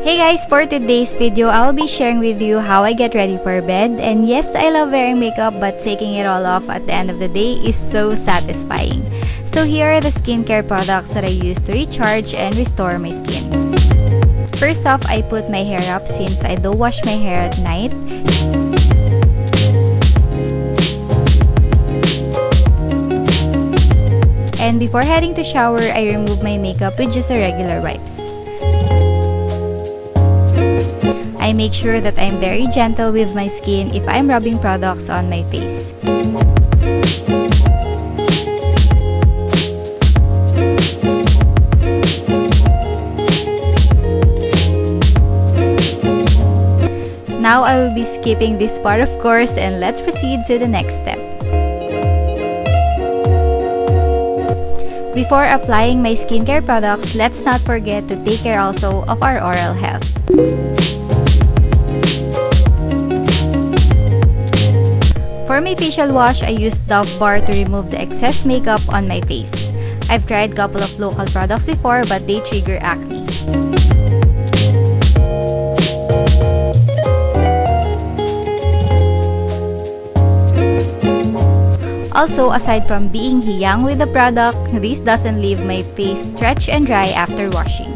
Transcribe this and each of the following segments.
Hey guys, for today's video, I'll be sharing with you how I get ready for bed. And yes, I love wearing makeup, but taking it all off at the end of the day is so satisfying. So here are the skincare products that I use to recharge and restore my skin. First off, I put my hair up since I don't wash my hair at night. And before heading to shower, I remove my makeup with just a regular wipes. I make sure that I'm very gentle with my skin if I'm rubbing products on my face. Now I will be skipping this part of course, and let's proceed to the next step. Before applying my skincare products, let's not forget to take care also of our oral health. For my facial wash, I use Dove Bar to remove the excess makeup on my face. I've tried a couple of local products before, but they trigger acne. Also, aside from being hiyang with the product, this doesn't leave my face stretched and dry after washing.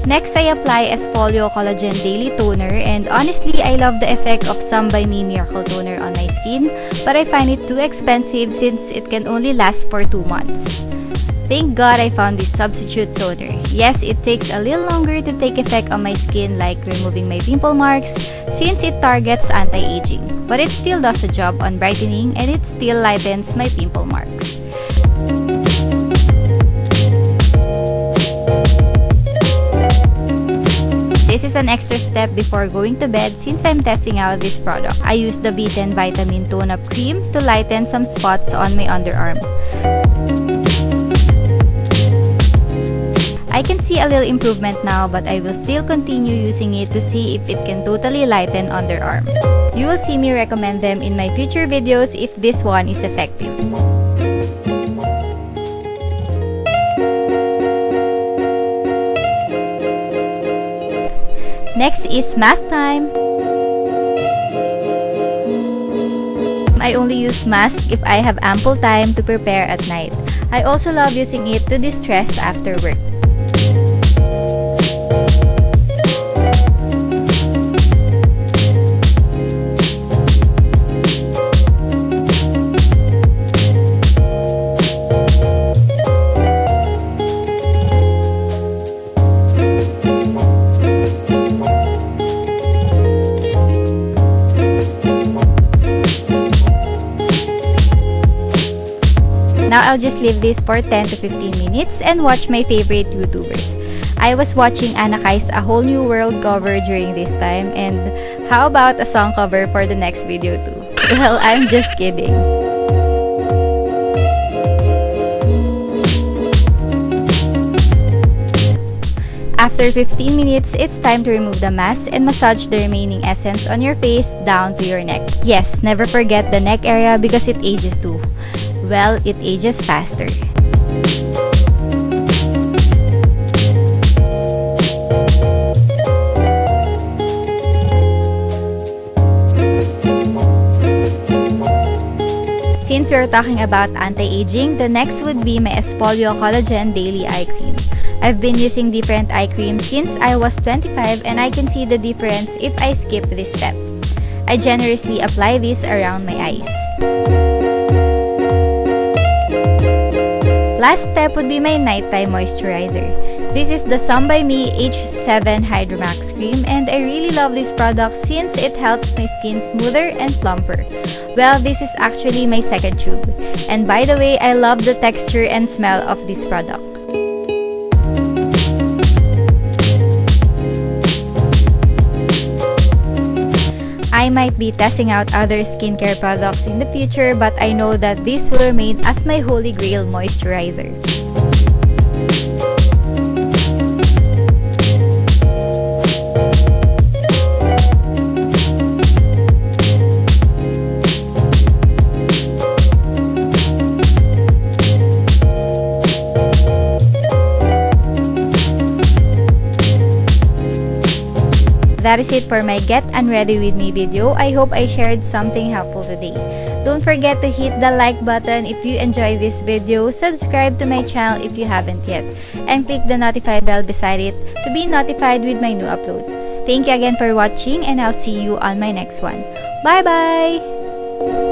Next, I apply Esfolio Collagen Daily Toner, and honestly, I love the effect of Some by Me Miracle Toner on my skin, but I find it too expensive since it can only last for 2 months. Thank God I found this substitute toner. Yes, it takes a little longer to take effect on my skin, like removing my pimple marks, since it targets anti-aging, but it still does a job on brightening and it still lightens my pimple marks. This is an extra step before going to bed since I'm testing out this product. I use the B10 Vitamin Tone-Up Cream to lighten some spots on my underarm. I can see a little improvement now, but I will still continue using it to see if it can totally lighten underarm. You will see me recommend them in my future videos if this one is effective. Next is mask time. I only use mask if I have ample time to prepare at night. I also love using it to distress after work. Now I'll just leave this for 10 to 15 minutes and watch my favorite YouTubers. I was watching Anna Kai's A Whole New World cover during this time, and how about a song cover for the next video too? Well, I'm just kidding. After 15 minutes, it's time to remove the mask and massage the remaining essence on your face down to your neck. Yes, never forget the neck area because it ages too. Well, it ages faster. Since we're talking about anti-aging, the next would be my Esfolio Collagen Daily Eye Cream. I've been using different eye creams since I was 25, and I can see the difference if I skip this step. I generously apply this around my eyes. Last step would be my nighttime moisturizer. This is the Some by Me H7 Hydromax Cream, and I really love this product since it helps my skin smoother and plumper. Well, this is actually my second tube. And by the way, I love the texture and smell of this product. I might be testing out other skincare products in the future, but I know that this will remain as my holy grail moisturizer. That is it for my Get Unready With Me video. I hope I shared something helpful today. Don't forget to hit the like button if you enjoyed this video, subscribe to my channel if you haven't yet, and click the notify bell beside it to be notified with my new upload. Thank you again for watching, and I'll see you on my next one. Bye bye!